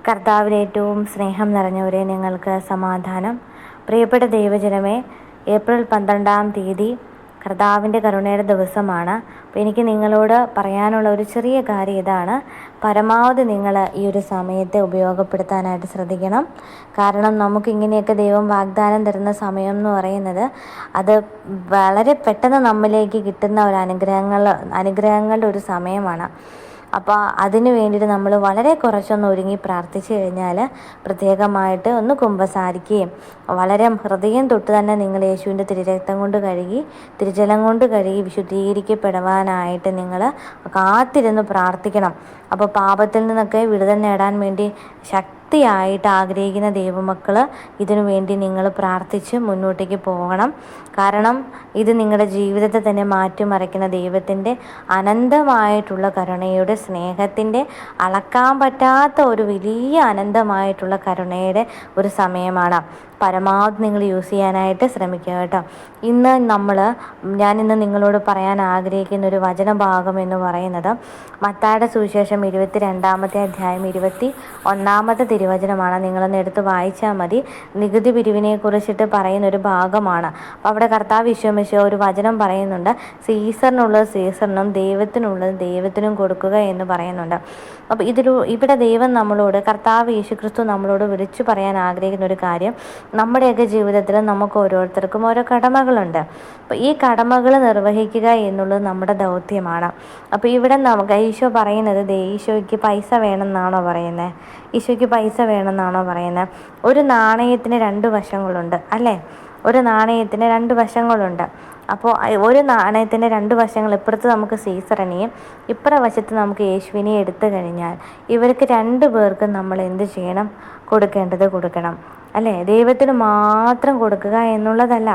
കർത്താവിൽ ഏറ്റവും സ്നേഹം നിറഞ്ഞവരെ, നിങ്ങൾക്ക് സമാധാനം. പ്രിയപ്പെട്ട ദൈവജനമേ, ഏപ്രിൽ 12-ാം തീയതി കർത്താവിൻ്റെ കരുണയുടെ ദിവസമാണ്. അപ്പോൾ എനിക്ക് നിങ്ങളോട് പറയാനുള്ള ഒരു ചെറിയ കാര്യം ഇതാണ്: പരമാവധി നിങ്ങൾ ഈ ഒരു സമയത്തെ ഉപയോഗപ്പെടുത്താനായിട്ട് ശ്രദ്ധിക്കണം. കാരണം നമുക്കിങ്ങനെയൊക്കെ ദൈവം വാഗ്ദാനം തരുന്ന സമയം എന്ന് പറയുന്നത് അത് വളരെ പെട്ടെന്ന് നമ്മിലേക്ക് കിട്ടുന്ന ഒരു അനുഗ്രഹങ്ങളുടെ ഒരു സമയമാണ്. അപ്പോൾ അതിന് വേണ്ടിയിട്ട് നമ്മൾ വളരെ കുറച്ചൊന്ന് ഒരുങ്ങി പ്രാർത്ഥിച്ചു കഴിഞ്ഞാൽ, പ്രത്യേകമായിട്ട് ഒന്ന് കുമ്പസാരിക്കുകയും വളരെ ഹൃദയം തൊട്ട് തന്നെ നിങ്ങൾ യേശുവിൻ്റെ തിരുരക്തം കൊണ്ട് കഴുകി, തിരുജലം കൊണ്ട് കഴുകി വിശുദ്ധീകരിക്കപ്പെടുവാനായിട്ട് നിങ്ങൾ കാത്തിരുന്ന് പ്രാർത്ഥിക്കണം. അപ്പോൾ പാപത്തിൽ നിന്നൊക്കെ വിടുതൽ നേടാൻ വേണ്ടി ശക്തിയായിട്ട് ആഗ്രഹിക്കുന്ന ദൈവമക്കൾ ഇതിനു വേണ്ടി നിങ്ങൾ പ്രാർത്ഥിച്ച് മുന്നോട്ടേക്ക് പോകണം. കാരണം ഇത് നിങ്ങളുടെ ജീവിതത്തെ തന്നെ മാറ്റിമറിക്കുന്ന ദൈവത്തിൻ്റെ അനന്തമായിട്ടുള്ള കരുണയുടെ, സ്നേഹത്തിൻ്റെ, അളക്കാൻ പറ്റാത്ത ഒരു വലിയ അനന്തമായിട്ടുള്ള കരുണയുടെ ഒരു സമയമാണ്. പരമാവധി നിങ്ങൾ യൂസ് ചെയ്യാനായിട്ട് ശ്രമിക്കുക കേട്ടോ. ഞാനിന്ന് നിങ്ങളോട് പറയാൻ ആഗ്രഹിക്കുന്ന ഒരു വചനഭാഗം എന്ന് പറയുന്നത് മത്തായിയുടെ സുവിശേഷം 22-ാമത്തെ അധ്യായം 21-ാമത്തെ തിരുവചനമാണ്. നിങ്ങളൊന്ന് എടുത്ത് വായിച്ചാൽ മതി. നികുതി പിരിവിനെ കുറിച്ചിട്ട് പറയുന്നൊരു ഭാഗമാണ്. അപ്പോൾ അവിടെ കർത്താവ് ഈശോ ഒരു വചനം പറയുന്നുണ്ട്: സീസറിനുള്ളത് സീസറിനും ദൈവത്തിനുള്ളത് ദൈവത്തിനും കൊടുക്കുക എന്ന് പറയുന്നുണ്ട്. അപ്പോൾ ഇവിടെ ദൈവം നമ്മളോട്, കർത്താവ് യേശുക്രിസ്തു നമ്മളോട് വിളിച്ചു പറയാൻ ആഗ്രഹിക്കുന്ന ഒരു കാര്യം, നമ്മുടെയൊക്കെ ജീവിതത്തിൽ നമുക്ക് ഓരോരുത്തർക്കും ഓരോ കടമകളുണ്ട്. അപ്പോൾ ഈ കടമകൾ നിർവഹിക്കുക എന്നുള്ളത് നമ്മുടെ ദൗത്യമാണ്. അപ്പോൾ ഇവിടെ നമുക്ക് ഈശോ പറയുന്നത്, ഈശോയ്ക്ക് പൈസ വേണമെന്നാണോ പറയുന്നത്? ഈശോയ്ക്ക് പൈസ വേണമെന്നാണോ പറയുന്നത്? ഒരു നാണയത്തിന് 2 വശങ്ങളുണ്ട് അല്ലേ? ഒരു നാണയത്തിന് 2 വശങ്ങളുണ്ട്. അപ്പോൾ ഒരു നാണയത്തിൻ്റെ 2 വശങ്ങൾ, ഇപ്പുറത്ത് നമുക്ക് സീസറിനെയും ഇപ്പുറ വശത്ത് നമുക്ക് യേശുവിനെയും എടുത്തു കഴിഞ്ഞാൽ, ഇവർക്ക് 2 പേർക്കും നമ്മൾ എന്ത് ചെയ്യണം? കൊടുക്കണം അല്ലേ? ദൈവത്തിന് മാത്രം കൊടുക്കുക എന്നുള്ളതല്ല.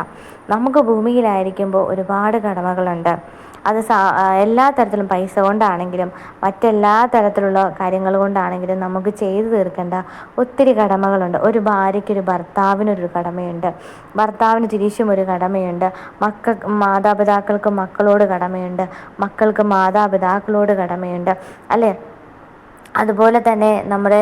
നമുക്ക് ഭൂമിയിലായിരിക്കുമ്പോൾ ഒരുപാട് കടമകളുണ്ട്. അത് എല്ലാ തരത്തിലും, പൈസ കൊണ്ടാണെങ്കിലും മറ്റെല്ലാ തരത്തിലുള്ള കാര്യങ്ങൾ കൊണ്ടാണെങ്കിലും നമുക്ക് ചെയ്തു തീർക്കേണ്ട ഒത്തിരി കടമകളുണ്ട്. ഒരു ഭാര്യയ്ക്കൊരു ഭർത്താവിനൊരു കടമയുണ്ട്, ഭർത്താവിന് തിരിച്ചും ഒരു കടമയുണ്ട്, മാതാപിതാക്കൾക്ക് മക്കളോട് കടമയുണ്ട്, മക്കൾക്ക് മാതാപിതാക്കളോട് കടമയുണ്ട് അല്ലേ? അതുപോലെ തന്നെ നമ്മുടെ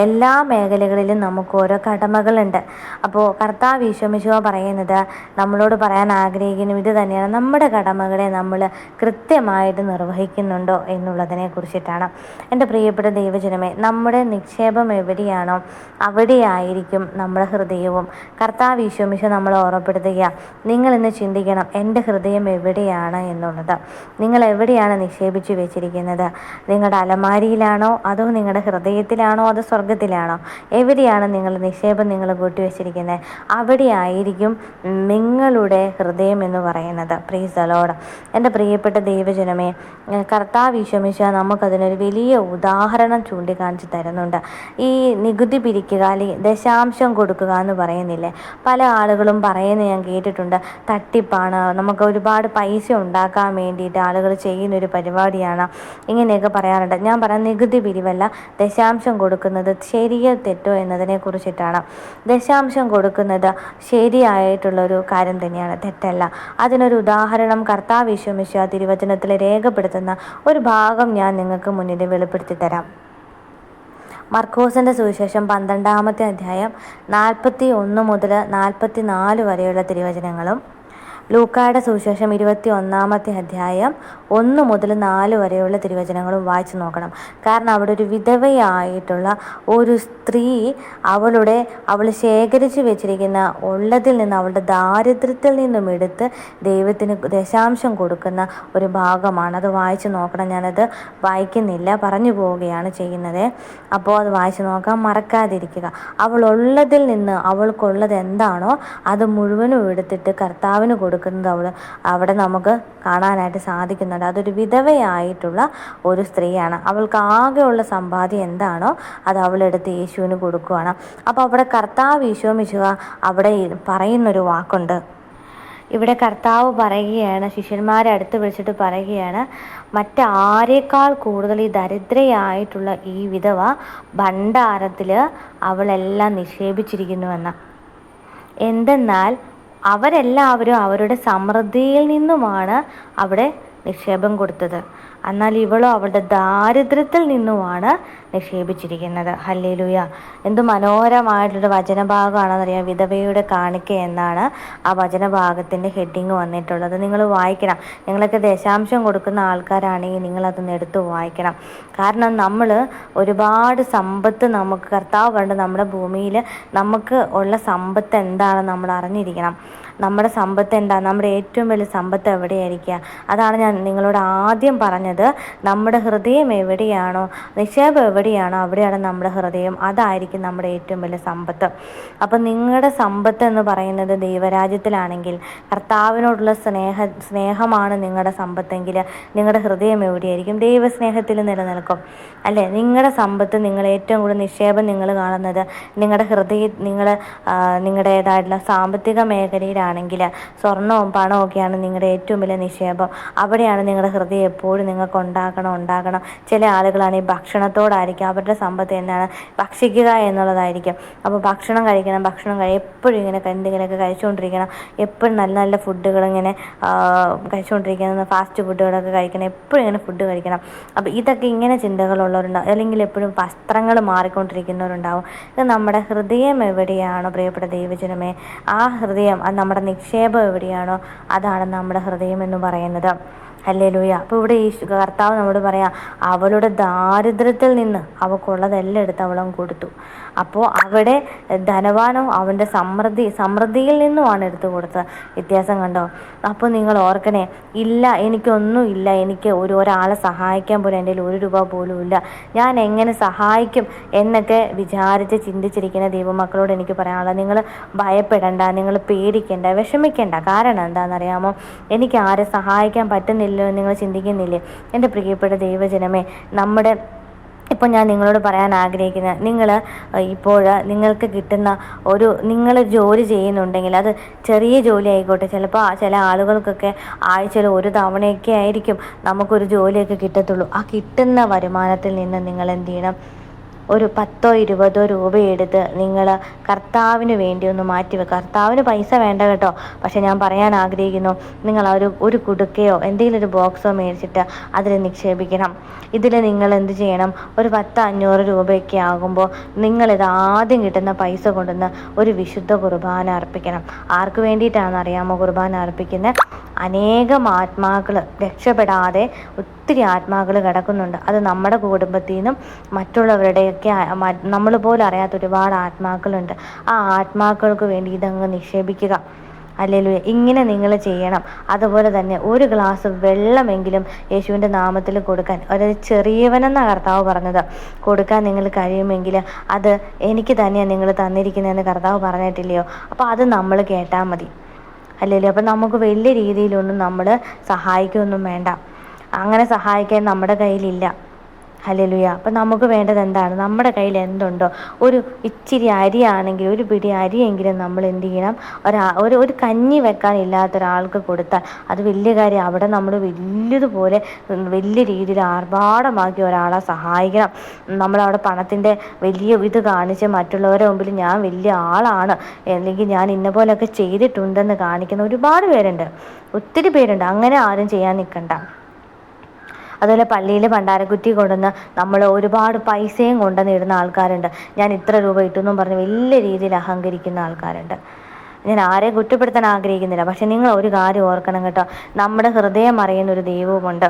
എല്ലാ മേഖലകളിലും നമുക്ക് ഓരോ കടമകളുണ്ട്. അപ്പോൾ കർത്താവ് ഈശോ പറയുന്നത്, നമ്മളോട് പറയാൻ ആഗ്രഹിക്കുന്ന ഇത് തന്നെയാണ്: നമ്മുടെ കടമകളെ നമ്മൾ കൃത്യമായിട്ട് നിർവഹിക്കുന്നുണ്ടോ എന്നുള്ളതിനെ കുറിച്ചിട്ടാണ്. എൻ്റെ പ്രിയപ്പെട്ട ദൈവജനമേ, നമ്മുടെ നിക്ഷേപം എവിടെയാണോ അവിടെയായിരിക്കും നമ്മുടെ ഹൃദയവും. കർത്താവ് ഈശോ നമ്മളെ ഓർമ്മപ്പെടുത്തുക, നിങ്ങളിന്ന് ചിന്തിക്കണം, എൻ്റെ ഹൃദയം എവിടെയാണ് എന്നുള്ളത്. നിങ്ങൾ എവിടെയാണ് നിക്ഷേപിച്ച് വെച്ചിരിക്കുന്നത്? നിങ്ങളുടെ അലമാരിയിൽ ാണോ അതോ നിങ്ങളുടെ ഹൃദയത്തിലാണോ അതോ സ്വർഗത്തിലാണോ? എവിടെയാണ് നിക്ഷേപം നിങ്ങൾ കൂട്ടി വെച്ചിരിക്കുന്നത്? അവിടെയായിരിക്കും നിങ്ങളുടെ ഹൃദയം എന്ന് പറയുന്നത്. Praise the Lord. എൻ്റെ പ്രിയപ്പെട്ട ദൈവജനമേ, കർത്താവ് ഈശോ നമുക്കതിനൊരു വലിയ ഉദാഹരണം ചൂണ്ടിക്കാണിച്ച് തരുന്നുണ്ട്. ഈ നികുതി പിരിക്കുക, അല്ലെങ്കിൽ ദശാംശം കൊടുക്കുക എന്ന് പറയുന്നില്ലേ, പല ആളുകളും പറയുന്നത് ഞാൻ കേട്ടിട്ടുണ്ട്. തട്ടിപ്പാണ്, നമുക്ക് ഒരുപാട് പൈസ ഉണ്ടാക്കാൻ വേണ്ടിയിട്ട് ആളുകൾ ചെയ്യുന്നൊരു പരിപാടിയാണ്, ഇങ്ങനെയൊക്കെ പറയാറുണ്ട്. ഞാൻ പറയുന്നത് നികുതി പിരിവല്ല, ദശാംശം കൊടുക്കുന്നത് ശരിയോ തെറ്റോ എന്നതിനെ കുറിച്ചിട്ടാണ്. ദശാംശം കൊടുക്കുന്നത് ശരിയായിട്ടുള്ളൊരു കാര്യം തന്നെയാണ്, തെറ്റല്ല. അതിനൊരു ഉദാഹരണം കർത്താവ് ഈശോ തിരുവചനത്തിൽ രേഖപ്പെടുത്തുന്ന ഒരു ഭാഗം ഞാൻ നിങ്ങൾക്ക് മുന്നിൽ വെളിപ്പെടുത്തി തരാം. മർക്കോസിൻ്റെ സുവിശേഷം 12-ാമത്തെ അധ്യായം 41 മുതൽ 44 വരെയുള്ള തിരുവചനങ്ങളും, ലൂക്കായുടെ സുവിശേഷം 21-ാമത്തെ അധ്യായം 1 മുതൽ 4 വരെയുള്ള തിരുവചനങ്ങളും വായിച്ചു നോക്കണം. കാരണം അവിടെ ഒരു വിധവയായിട്ടുള്ള ഒരു സ്ത്രീ അവൾ ശേഖരിച്ചു വെച്ചിരിക്കുന്ന ഉള്ളതിൽ നിന്ന്, അവളുടെ ദാരിദ്ര്യത്തിൽ നിന്നും എടുത്ത് ദൈവത്തിന് ദശാംശം കൊടുക്കുന്ന ഒരു ഭാഗമാണ്. അത് വായിച്ചു നോക്കണം. ഞാനത് വായിക്കുന്നില്ല, പറഞ്ഞു പോവുകയാണ് ചെയ്യുന്നത്. അപ്പോൾ അത് വായിച്ചു നോക്കാൻ മറക്കാതിരിക്കുക. അവളുള്ളതിൽ നിന്ന് അവൾക്കുള്ളത് എന്താണോ അത് മുഴുവനും എടുത്തിട്ട് കർത്താവിന് കൊടുക്കുന്നത് അവിടെ നമുക്ക് കാണാനായിട്ട് സാധിക്കുന്നുണ്ട്. അതൊരു വിധവയായിട്ടുള്ള ഒരു സ്ത്രീയാണ്. അവൾക്ക് ആകെയുള്ള സമ്പാദ്യം എന്താണോ അത് അവളെടുത്ത് യേശുവിന് കൊടുക്കുകയാണ്. അപ്പോൾ അവിടെ കർത്താവ് ഈശോ അവിടെ പറയുന്നൊരു വാക്കുണ്ട്. ഇവിടെ കർത്താവ് പറയുകയാണ്, ശിഷ്യന്മാരെ അടുത്ത് വിളിച്ചിട്ട് പറയുകയാണ്, മറ്റാരേക്കാൾ കൂടുതൽ ഈ ദരിദ്രയായിട്ടുള്ള ഈ വിധവ ഭണ്ഡാരത്തിൽ അവളെല്ലാം നിക്ഷേപിച്ചിരിക്കുന്നുവെന്ന്. എന്തെന്നാൽ അവരെല്ലാവരും അവരുടെ സമൃദ്ധിയിൽ നിന്നുമാണ് അവിടെ നിക്ഷേപം കൊടുത്തത്. എന്നാൽ ഇവളോ അവളുടെ ദാരിദ്ര്യത്തിൽ നിന്നുമാണ് നിക്ഷേപിച്ചിരിക്കുന്നത്. ഹല്ലേലൂയ. എന്ത് മനോഹരമായിട്ടൊരു വചനഭാഗമാണെന്നറിയാം. വിധവയുടെ കാണിക്ക എന്നാണ് ആ വചനഭാഗത്തിൻ്റെ ഹെഡിങ് വന്നിട്ടുള്ളത്. നിങ്ങൾ വായിക്കണം. നിങ്ങളൊക്കെ ദശാംശം കൊടുക്കുന്ന ആൾക്കാരാണെങ്കിൽ നിങ്ങളതൊന്ന് എടുത്ത് വായിക്കണം. കാരണം നമ്മൾ ഒരുപാട് സമ്പത്ത് നമുക്ക് കർത്താവ് പറഞ്ഞ നമ്മുടെ ഭൂമിയിൽ നമുക്ക് ഉള്ള സമ്പത്ത് എന്താണെന്ന് നമ്മൾ അറിഞ്ഞിരിക്കണം. നമ്മുടെ സമ്പത്ത് എന്താ? നമ്മുടെ ഏറ്റവും വലിയ സമ്പത്ത് എവിടെയായിരിക്കുക? അതാണ് ഞാൻ നിങ്ങളോട് ആദ്യം പറഞ്ഞത്. നമ്മുടെ ഹൃദയം എവിടെയാണോ, നിക്ഷേപം എവിടെയാണോ അവിടെയാണ് നമ്മുടെ ഹൃദയം. അതായിരിക്കും നമ്മുടെ ഏറ്റവും വലിയ സമ്പത്ത്. അപ്പം നിങ്ങളുടെ സമ്പത്ത് എന്ന് പറയുന്നത് ദൈവരാജ്യത്തിലാണെങ്കിൽ, കർത്താവിനോടുള്ള സ്നേഹമാണ് നിങ്ങളുടെ സമ്പത്തെങ്കിൽ നിങ്ങളുടെ ഹൃദയം എവിടെയായിരിക്കും? ദൈവസ്നേഹത്തിൽ നിലനിൽക്കും അല്ലേ? നിങ്ങളുടെ സമ്പത്ത്, നിങ്ങൾ ഏറ്റവും കൂടുതൽ നിക്ഷേപം നിങ്ങൾ കാണുന്നത് നിങ്ങളുടെ നിങ്ങളുടേതായിട്ടുള്ള സാമ്പത്തിക മേഖലയിലാണെങ്കിൽ, സ്വർണവും പണവും ഒക്കെയാണ് നിങ്ങളുടെ ഏറ്റവും വലിയ നിക്ഷേപം. അവിടെയാണ് നിങ്ങളുടെ ഹൃദയം എപ്പോഴും നിങ്ങൾക്ക് ഉണ്ടാകണം. ചില ആളുകളാണ് ഈ ഭക്ഷണത്തോടായിരിക്കും അവരുടെ സമ്പത്ത് എന്താണ്? ഭക്ഷിക്കുക എന്നുള്ളതായിരിക്കും. അപ്പോൾ ഭക്ഷണം കഴിക്കണം, എപ്പോഴും ഇങ്ങനെ എന്തെങ്കിലുമൊക്കെ കഴിച്ചുകൊണ്ടിരിക്കണം, എപ്പോഴും നല്ല നല്ല ഫുഡുകൾ ഇങ്ങനെ കഴിച്ചുകൊണ്ടിരിക്കണം, ഫാസ്റ്റ് ഫുഡുകളൊക്കെ കഴിക്കണം, എപ്പോഴും ഇങ്ങനെ ഫുഡ് കഴിക്കണം. അപ്പോൾ ഇതൊക്കെ ഇങ്ങനെ ചിന്തകളുള്ളവരുണ്ടാവും. അല്ലെങ്കിൽ എപ്പോഴും വസ്ത്രങ്ങൾ മാറിക്കൊണ്ടിരിക്കുന്നവരുണ്ടാവും. ഇത് നമ്മുടെ ഹൃദയം എവിടെയാണോ പ്രിയപ്പെട്ട ദൈവജനമേ, ആ ഹൃദയം, അത് നമ്മുടെ നിക്ഷേപം എവിടെയാണോ അതാണ് നമ്മുടെ ഹൃദയം എന്ന് പറയുന്നത്. ഹല്ലേലൂയ. അപ്പോൾ ഇവിടെ ഈ കർത്താവ് നമ്മോട് പറയാം, അവളുടെ ദാരിദ്ര്യത്തിൽ നിന്ന് അവൾക്കുള്ളതെല്ലാം എടുത്ത് അവളും കൊടുത്തു. അപ്പോൾ അവിടെ ധനവാനോ അവൻ്റെ സമൃദ്ധിയിൽ നിന്നുമാണ് എടുത്തു കൊടുത്തത്. വ്യത്യാസം കണ്ടോ? അപ്പോൾ നിങ്ങൾ ഓർക്കണേ, ഇല്ല എനിക്കൊന്നും ഇല്ല, എനിക്ക് ഒരാളെ സഹായിക്കാൻ പോലും എൻ്റെ കയ്യിൽ ₹1 പോലും ഇല്ല, ഞാൻ എങ്ങനെ സഹായിക്കും എന്നൊക്കെ വിചാരിച്ച് ചിന്തിച്ചിരിക്കുന്ന ദൈവമക്കളോട് എനിക്ക് പറയാനുള്ളത്, നിങ്ങൾ ഭയപ്പെടേണ്ട, നിങ്ങൾ പേടിക്കേണ്ട, വിഷമിക്കേണ്ട. കാരണം എന്താണെന്നറിയാമോ? എനിക്ക് ആരെ സഹായിക്കാൻ പറ്റുന്നില്ല നിങ്ങൾ ചിന്തിക്കുന്നില്ലേ? എൻ്റെ പ്രിയപ്പെട്ട ദൈവജനമേ, ഇപ്പോൾ ഞാൻ നിങ്ങളോട് പറയാൻ ആഗ്രഹിക്കുന്നത്, നിങ്ങൾക്ക് കിട്ടുന്ന നിങ്ങൾ ജോലി ചെയ്യുന്നുണ്ടെങ്കിൽ അത് ചെറിയ ജോലി ആയിക്കോട്ടെ. ചിലപ്പോൾ ചില ആളുകൾക്കൊക്കെ ആഴ്ചയിൽ ഒരു തവണയൊക്കെ ആയിരിക്കും നമുക്കൊരു ജോലിയൊക്കെ കിട്ടത്തുള്ളൂ. ആ കിട്ടുന്ന വരുമാനത്തിൽ നിന്ന് നിങ്ങൾ എന്ത് ചെയ്യണം? ഒരു 10 20 രൂപ എടുത്ത് നിങ്ങൾ കർത്താവിന് വേണ്ടി ഒന്ന് മാറ്റിവെക്കുക. കർത്താവിന് പൈസ വേണ്ട കേട്ടോ, പക്ഷെ ഞാൻ പറയാൻ ആഗ്രഹിക്കുന്നു, നിങ്ങൾ ഒരു കുടുക്കയോ എന്തെങ്കിലും ഒരു ബോക്സോ മേടിച്ചിട്ട് അതിൽ നിക്ഷേപിക്കണം. ഇതിൽ നിങ്ങൾ എന്ത് ചെയ്യണം? ഒരു 10-500 രൂപയൊക്കെ ആകുമ്പോൾ നിങ്ങളിത് ആദ്യം കിട്ടുന്ന പൈസ കൊണ്ടുവന്ന് ഒരു വിശുദ്ധ കുർബാന അർപ്പിക്കണം. ആർക്ക് വേണ്ടിയിട്ടാണെന്ന് അറിയാമോ കുർബാന അർപ്പിക്കുന്നത്? അനേകം ആത്മാക്കൾ രക്ഷപ്പെടാതെ ഒത്തിരി ആത്മാക്കൾ കിടക്കുന്നുണ്ട്. അത് നമ്മുടെ കുടുംബത്തിൽ നിന്നും മറ്റുള്ളവരുടെയൊക്കെ നമ്മൾ പോലും അറിയാത്ത ഒരുപാട് ആത്മാക്കളുണ്ട്. ആ ആത്മാക്കൾക്ക് വേണ്ടി ഇതങ്ങ് നിക്ഷേപിക്കുക. ഹല്ലേലൂയ. ഇങ്ങനെ നിങ്ങൾ ചെയ്യണം. അതുപോലെ തന്നെ ഒരു ഗ്ലാസ് വെള്ളമെങ്കിലും യേശുവിൻ്റെ നാമത്തിൽ കൊടുക്കാൻ, ഒരു ചെറിയവനെന്ന കർത്താവ് പറഞ്ഞത്, കൊടുക്കാൻ നിങ്ങൾ കഴിയുമെങ്കിൽ അത് എനിക്ക് തന്നെയാണ് നിങ്ങൾ തന്നിരിക്കുന്നതെന്ന് കർത്താവ് പറഞ്ഞിട്ടില്ലയോ? അപ്പോൾ അത് നമ്മൾ കേട്ടാൽ മതി. ഹല്ലേലൂയ. അപ്പം നമുക്ക് വലിയ രീതിയിലൊന്നും നമ്മൾ സഹായിക്കുകയൊന്നും വേണ്ട. അങ്ങനെ സഹായിക്കാൻ നമ്മുടെ കയ്യിലില്ല. ഹല്ലേലൂയ. അപ്പം നമുക്ക് വേണ്ടത് എന്താണ്? നമ്മുടെ കയ്യിൽ എന്തുണ്ടോ, ഒരു ഇച്ചിരി അരിയാണെങ്കിൽ, ഒരു പിടി അരിയെങ്കിലും നമ്മൾ എന്ത് ചെയ്യണം? ഒരു കഞ്ഞി വെക്കാൻ ഇല്ലാത്ത ഒരാൾക്ക് കൊടുത്താൽ അത് വലിയ കാര്യം. അവിടെ നമ്മൾ വലിയതുപോലെ വലിയ രീതിയിൽ ആർഭാടമാക്കി ഒരാളെ സഹായിക്കണം. നമ്മളവിടെ പണത്തിൻ്റെ വലിയ ഇത് കാണിച്ച് മറ്റുള്ളവരുടെ മുമ്പിൽ ഞാൻ വലിയ ആളാണ്, അല്ലെങ്കിൽ ഞാൻ ഇന്ന പോലെയൊക്കെ ചെയ്തിട്ടുണ്ടെന്ന് കാണിക്കുന്ന ഒരുപാട് പേരുണ്ട്, ഒത്തിരി പേരുണ്ട്. അങ്ങനെ ആരും ചെയ്യാൻ നിൽക്കണ്ട. അതുപോലെ പള്ളിയിൽ ഭണ്ഡാരക്കുറ്റി കൊണ്ടുവന്ന് നമ്മൾ ഒരുപാട് പൈസയും കൊണ്ടുവന്ന് ഇടുന്ന ആൾക്കാരുണ്ട്. ഞാൻ ഇത്ര രൂപ ഇട്ടെന്നും പറഞ്ഞ് വലിയ രീതിയിൽ അഹങ്കരിക്കുന്ന ആൾക്കാരുണ്ട്. ഞാൻ ആരെയും കുറ്റപ്പെടുത്താൻ ആഗ്രഹിക്കുന്നില്ല, പക്ഷെ നിങ്ങൾ ഒരു കാര്യം ഓർക്കണം കേട്ടോ, നമ്മുടെ ഹൃദയം അറിയുന്ന ഒരു ദൈവവുമുണ്ട്.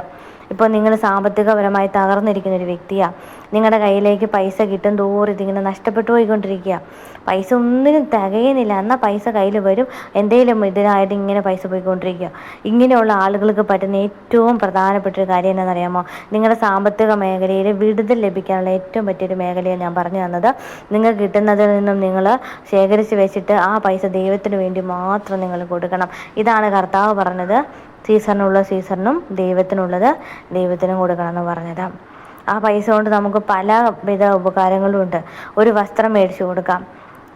ഇപ്പോൾ നിങ്ങൾ സാമ്പത്തികപരമായി തകർന്നിരിക്കുന്ന ഒരു വ്യക്തിയാണ്, നിങ്ങളുടെ കയ്യിലേക്ക് പൈസ കിട്ടും തോറും ഇതിങ്ങനെ നഷ്ടപ്പെട്ടു പോയിക്കൊണ്ടിരിക്കുക, പൈസ ഒന്നിനും തികയുന്നില്ല. എന്നാൽ പൈസ കയ്യിൽ വരും, എന്തെങ്കിലും ഇതിനായിട്ട് ഇങ്ങനെ പൈസ പോയിക്കൊണ്ടിരിക്കുക. ഇങ്ങനെയുള്ള ആളുകൾക്ക് പറ്റുന്ന ഏറ്റവും പ്രധാനപ്പെട്ട ഒരു കാര്യം എന്താണെന്നറിയാമോ? നിങ്ങളുടെ സാമ്പത്തിക മേഖലയിൽ വിടുതൽ ലഭിക്കാനുള്ള ഏറ്റവും പറ്റിയൊരു മേഖലയാണ് ഞാൻ പറഞ്ഞു തന്നത്. നിങ്ങൾക്ക് കിട്ടുന്നതിൽ നിന്നും നിങ്ങൾ ശേഖരിച്ച് വെച്ചിട്ട് ആ പൈസ ദൈവത്തിന് വേണ്ടി മാത്രം നിങ്ങൾ കൊടുക്കണം. ഇതാണ് കർത്താവ് പറഞ്ഞത്. സീസറിനുള്ള സീസറിനും ദൈവത്തിനുള്ളത് ദൈവത്തിനും കൊടുക്കണം എന്ന് പറഞ്ഞത്. ആ പൈസ കൊണ്ട് നമുക്ക് പലവിധ ഉപകാരങ്ങളും ഉണ്ട്. ഒരു വസ്ത്രം മേടിച്ചു കൊടുക്കാം,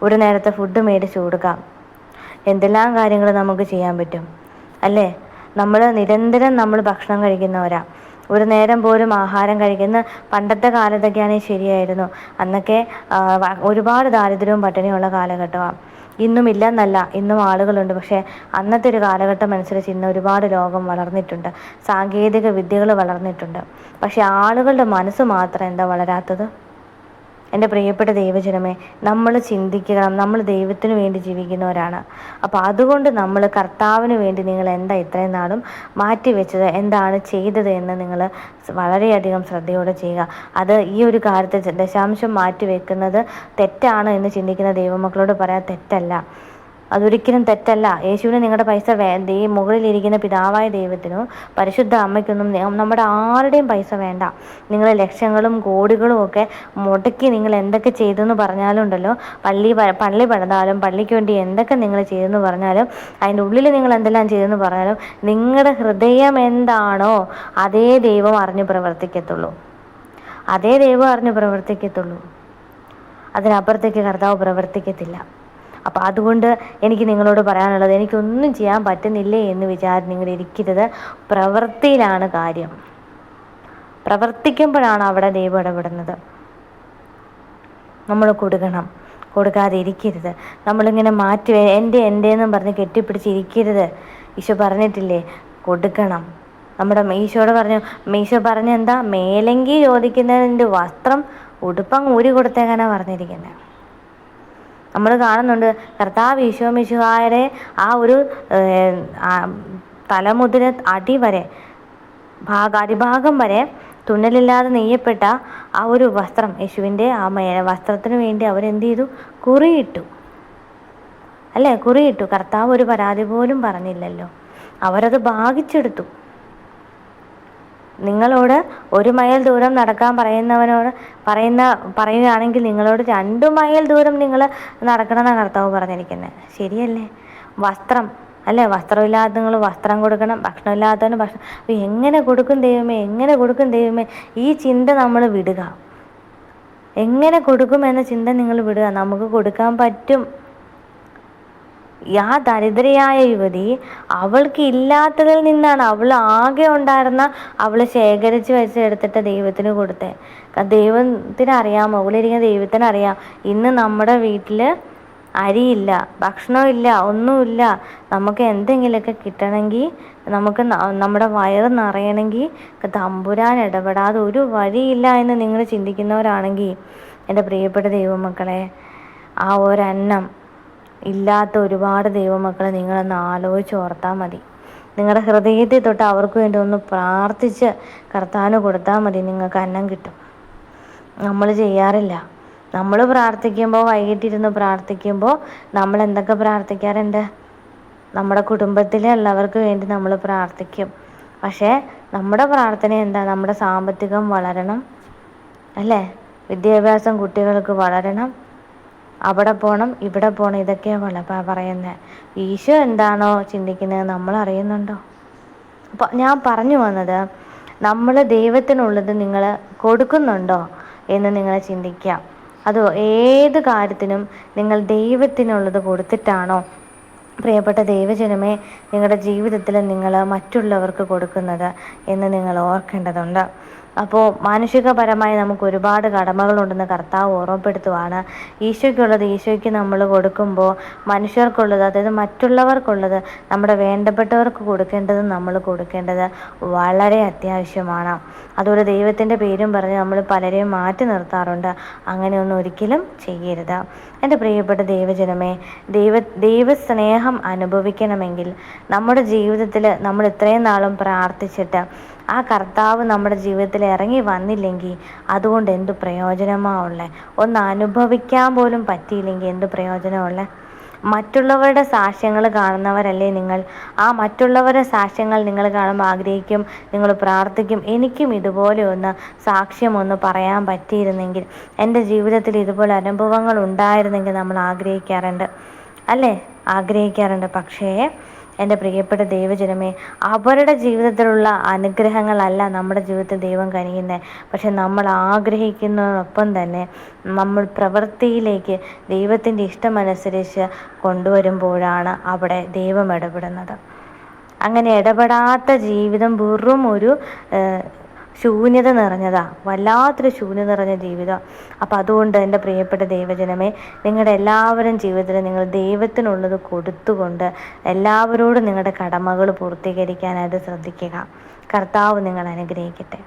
ഒരു നേരത്തെ ഫുഡ് മേടിച്ചു കൊടുക്കാം, എന്തെല്ലാം കാര്യങ്ങൾ നമുക്ക് ചെയ്യാൻ പറ്റും അല്ലേ? നിരന്തരം നമ്മൾ ഭക്ഷണം കഴിക്കുന്നവരാ, ഒരു നേരം പോലും ആഹാരം കഴിക്കുന്ന പണ്ടത്തെ കാലത്തൊക്കെയാണെങ്കിൽ ശരിയായിരുന്നു. അന്നൊക്കെ ഒരുപാട് ദാരിദ്ര്യവും പട്ടിണിയുള്ള കാലഘട്ടമാണ്. ഇന്നും ഇല്ലെന്നല്ല, ഇന്നും ആളുകളുണ്ട്. പക്ഷേ അന്നത്തെ ഒരു കാലഘട്ടം അനുസരിച്ച് ഇന്ന് ഒരുപാട് ലോകം വളർന്നിട്ടുണ്ട്, സാങ്കേതിക വിദ്യകൾ വളർന്നിട്ടുണ്ട്. പക്ഷേ ആളുകളുടെ മനസ്സ് മാത്രം എന്താ വളരാത്തത്? എൻ്റെ പ്രിയപ്പെട്ട ദൈവജനമേ, നമ്മൾ ചിന്തിക്കണം, നമ്മൾ ദൈവത്തിന് വേണ്ടി ജീവിക്കുന്നവരാണ്. അപ്പോൾ അതുകൊണ്ട് നമ്മൾ കർത്താവിന് വേണ്ടി നിങ്ങൾ എന്താ ഇത്രയും നാളും മാറ്റിവെച്ചത്, എന്താണ് ചെയ്തത് എന്ന് നിങ്ങൾ വളരെയധികം ശ്രദ്ധയോടെ ചെയ്യുക. അത് ഈ ഒരു കാര്യത്തിൽ ദശാംശം മാറ്റിവെക്കുന്നത് തെറ്റാണ് എന്ന് ചിന്തിക്കുന്ന ദൈവമക്കളോട് പറയാൻ തെറ്റല്ല, അതൊരിക്കലും തെറ്റല്ല. യേശുവിന് നിങ്ങളുടെ പൈസ ഈ മുകളിലിരിക്കുന്ന പിതാവായ ദൈവത്തിനോ പരിശുദ്ധ അമ്മയ്ക്കൊന്നും നമ്മുടെ ആരുടെയും പൈസ വേണ്ട. നിങ്ങൾ ലക്ഷങ്ങളും കോടികളും ഒക്കെ മുടക്കി നിങ്ങൾ എന്തൊക്കെ ചെയ്തെന്ന് പറഞ്ഞാലും ഉണ്ടല്ലോ, പള്ളി പണിതാലും പള്ളിക്ക് വേണ്ടി എന്തൊക്കെ നിങ്ങൾ ചെയ്തെന്ന് പറഞ്ഞാലും അതിൻ്റെ ഉള്ളിൽ നിങ്ങൾ എന്തെല്ലാം ചെയ്തെന്ന് പറഞ്ഞാലും നിങ്ങളുടെ ഹൃദയം എന്താണോ അതേ ദൈവം അറിഞ്ഞ് പ്രവർത്തിക്കത്തുള്ളൂ, അതേ ദൈവം അറിഞ്ഞ് പ്രവർത്തിക്കത്തുള്ളൂ. അതിനപ്പുറത്തേക്ക് കർത്താവ് പ്രവർത്തിക്കത്തില്ല. അപ്പോൾ അതുകൊണ്ട് എനിക്ക് നിങ്ങളോട് പറയാനുള്ളത്, എനിക്കൊന്നും ചെയ്യാൻ പറ്റുന്നില്ലേ എന്ന് നിങ്ങൾ ഇരിക്കരുത്. പ്രവൃത്തിയിലാണ് കാര്യം. പ്രവർത്തിക്കുമ്പോഴാണ് അവിടെ ദൈവം ഇടപെടുന്നത്. നമ്മൾ കൊടുക്കാതെ ഇരിക്കരുത്. നമ്മളിങ്ങനെ എൻ്റെ എന്നും പറഞ്ഞ് കെട്ടിപ്പിടിച്ചിരിക്കരുത്. ഈശോ പറഞ്ഞിട്ടില്ലേ, കൊടുക്കണം. ഈശോ പറഞ്ഞ എന്താ, മേലെങ്കിൽ ചോദിക്കുന്നതിൻ്റെ വസ്ത്രം ഉടുപ്പങ്ങ് ഊരി കൊടുത്തേക്കാനാണ് പറഞ്ഞിരിക്കുന്നത്. നമ്മൾ കാണുന്നുണ്ട് കർത്താവ് ഈശോ മിശിഹായുടെ ആ ഒരു തലമുതൽ അടിഭാഗം വരെ തുന്നലില്ലാതെ നെയ്യപ്പെട്ട ആ ഒരു വസ്ത്രം, യേശുവിൻ്റെ ആ വസ്ത്രത്തിന് വേണ്ടി അവരെന്ത് ചെയ്തു, കുറിയിട്ടു. കർത്താവ് ഒരു പരാതി പോലും പറഞ്ഞില്ലല്ലോ, അവരത് ഭാഗിച്ചെടുത്തു. നിങ്ങളോട് 1 മൈൽ ദൂരം നടക്കാൻ പറയുകയാണെങ്കിൽ നിങ്ങളോട് 2 മൈൽ ദൂരം നിങ്ങൾ നടക്കണമെന്നാണ് കർത്താവ് പറഞ്ഞിരിക്കുന്നത്. ശരിയല്ലേ? വസ്ത്രമില്ലാത്ത നിങ്ങൾ വസ്ത്രം കൊടുക്കണം, ഭക്ഷണമില്ലാത്തവന് ഭക്ഷണം. എങ്ങനെ കൊടുക്കും ദൈവമേ? ഈ ചിന്ത നമ്മൾ വിടുക. എങ്ങനെ കൊടുക്കുമെന്ന ചിന്ത നിങ്ങൾ വിടുക. നമുക്ക് കൊടുക്കാൻ പറ്റും. ആ ദരിദ്രയായ യുവതി അവൾക്ക് ഇല്ലാത്തതിൽ നിന്നാണ്, അവൾ ആകെ ഉണ്ടായിരുന്ന അവൾ ശേഖരിച്ച് വെച്ചെടുത്തിട്ട് ദൈവത്തിന് കൊടുത്തേ. ദൈവത്തിനറിയാം, മുകളിലിരിക്കുന്ന ദൈവത്തിനറിയാം ഇന്ന് നമ്മുടെ വീട്ടിൽ അരിയില്ല, ഭക്ഷണമില്ല, ഒന്നുമില്ല. നമുക്ക് എന്തെങ്കിലുമൊക്കെ കിട്ടണമെങ്കിൽ, നമുക്ക് നമ്മുടെ വയറ് നിറയണമെങ്കിൽ തമ്പുരാൻ ഇടപെടാതെ ഒരു വഴിയില്ല എന്ന് നിങ്ങൾ ചിന്തിക്കുന്നവരാണെങ്കിൽ എൻ്റെ പ്രിയപ്പെട്ട ദൈവമക്കളെ, ആ ഒരന്നം ഇല്ലാത്ത ഒരുപാട് ദൈവമക്കളെ നിങ്ങളൊന്ന് ആലോചിച്ച് ഓർത്താൽ മതി. നിങ്ങളുടെ ഹൃദയത്തിൽ തൊട്ട് അവർക്ക് വേണ്ടി ഒന്ന് പ്രാർത്ഥിച്ച് കർത്താവിന് കൊടുത്താൽ മതി, നിങ്ങൾക്ക് അന്നം കിട്ടും. നമ്മൾ ചെയ്യാറില്ല. നമ്മൾ പ്രാർത്ഥിക്കുമ്പോൾ, വൈകിട്ടിരുന്ന് പ്രാർത്ഥിക്കുമ്പോൾ നമ്മൾ എന്തൊക്കെ പ്രാർത്ഥിക്കാറുണ്ട്? നമ്മുടെ കുടുംബത്തിലുള്ളവർക്ക് വേണ്ടി നമ്മൾ പ്രാർത്ഥിക്കും. പക്ഷേ നമ്മുടെ പ്രാർത്ഥന എന്താ? നമ്മുടെ സാമ്പത്തികം വളരണം, അല്ലേ? വിദ്യാഭ്യാസം കുട്ടികൾക്ക് വളരണം, അവിടെ പോകണം, ഇവിടെ പോകണം, ഇതൊക്കെയാണ് പറയുന്നത്. ഈശോ എന്താണോ ചിന്തിക്കുന്നത് നമ്മൾ അറിയുന്നുണ്ടോ? അപ്പോൾ ഞാൻ പറഞ്ഞു വന്നത്, നമ്മൾ ദൈവത്തിനുള്ളത് നിങ്ങൾ കൊടുക്കുന്നുണ്ടോ എന്ന് നിങ്ങൾ ചിന്തിക്കുക. അതോ ഏത് കാര്യത്തിനും നിങ്ങൾ ദൈവത്തിനുള്ളത് കൊടുത്തിട്ടാണോ, പ്രിയപ്പെട്ട ദൈവജനമേ, നിങ്ങളുടെ ജീവിതത്തിൽ നിങ്ങൾ മറ്റുള്ളവർക്ക് കൊടുക്കുന്നത് എന്ന് നിങ്ങൾ ഓർക്കേണ്ടതുണ്ട്. അപ്പോൾ മാനുഷികപരമായി നമുക്ക് ഒരുപാട് കടമകളുണ്ടെന്ന് കർത്താവ് ഓർമ്മപ്പെടുത്തുവാണ്. ഈശോയ്ക്കുള്ളത് ഈശോയ്ക്ക് നമ്മൾ കൊടുക്കുമ്പോൾ മനുഷ്യർക്കുള്ളത്, അതായത് മറ്റുള്ളവർക്കുള്ളത്, നമ്മുടെ വേണ്ടപ്പെട്ടവർക്ക് നമ്മൾ കൊടുക്കേണ്ടത് വളരെ അത്യാവശ്യമാണ്. അതുപോലെ ദൈവത്തിൻ്റെ പേരും പറഞ്ഞ് നമ്മൾ പലരെയും മാറ്റി നിർത്താറുണ്ട്. അങ്ങനെയൊന്നും ഒരിക്കലും ചെയ്യരുത്. എൻ്റെ പ്രിയപ്പെട്ട ദൈവജനമേ, ദൈവസ്നേഹം അനുഭവിക്കണമെങ്കിൽ നമ്മുടെ ജീവിതത്തിൽ നമ്മൾ ഇത്രയും നാളും പ്രാർത്ഥിച്ചിട്ട് ആ കർത്താവ് നമ്മുടെ ജീവിതത്തിൽ ഇറങ്ങി വന്നില്ലെങ്കിൽ അതുകൊണ്ട് എന്ത് പ്രയോജനമാണുള്ളത്? ഒന്ന് അനുഭവിക്കാൻ പോലും പറ്റിയില്ലെങ്കിൽ എന്ത് പ്രയോജനമുള്ളത്? മറ്റുള്ളവരുടെ സാക്ഷ്യങ്ങൾ കാണുന്നവരല്ലേ നിങ്ങൾ? ആ മറ്റുള്ളവരുടെ സാക്ഷ്യങ്ങൾ നിങ്ങൾ കാണുമ്പോൾ ആഗ്രഹിക്കും, നിങ്ങൾ പ്രാർത്ഥിക്കും, എനിക്കും ഇതുപോലെ ഒന്ന് സാക്ഷ്യമൊന്ന് പറയാൻ പറ്റിയിരുന്നെങ്കിൽ, എൻ്റെ ജീവിതത്തിൽ ഇതുപോലെ അനുഭവങ്ങൾ ഉണ്ടായിരുന്നെങ്കിൽ നമ്മൾ ആഗ്രഹിക്കാറുണ്ട്, അല്ലേ? ആഗ്രഹിക്കാറുണ്ട്. പക്ഷേ എൻ്റെ പ്രിയപ്പെട്ട ദൈവജനമേ, അവരുടെ ജീവിതത്തിലുള്ള അനുഗ്രഹങ്ങളല്ല നമ്മുടെ ജീവിതത്തിൽ ദൈവം കനിയുന്നത്. പക്ഷെ നമ്മൾ ആഗ്രഹിക്കുന്നതിനൊപ്പം തന്നെ നമ്മൾ പ്രവൃത്തിയിലേക്ക് ദൈവത്തിൻ്റെ ഇഷ്ടമനുസരിച്ച് കൊണ്ടുവരുമ്പോഴാണ് അവിടെ ദൈവം ഇടപെടുന്നത്. അങ്ങനെ ഇടപെടാത്ത ജീവിതം വെറും ഒരു ശൂന്യത നിറഞ്ഞതാണ്, വല്ലാത്തൊരു ശൂന്യത നിറഞ്ഞ ജീവിതം. അപ്പോൾ അതുകൊണ്ട് എൻ്റെ പ്രിയപ്പെട്ട ദൈവജനമേ, നിങ്ങളുടെ എല്ലാവരും ജീവിതത്തിൽ നിങ്ങൾ ദൈവത്തിനുള്ളത് കൊടുത്തുകൊണ്ട് എല്ലാവരോടും നിങ്ങളുടെ കടമകൾ പൂർത്തീകരിക്കാനായിട്ട് ശ്രദ്ധിക്കുക. കർത്താവ് നിങ്ങൾ അനുഗ്രഹിക്കട്ടെ.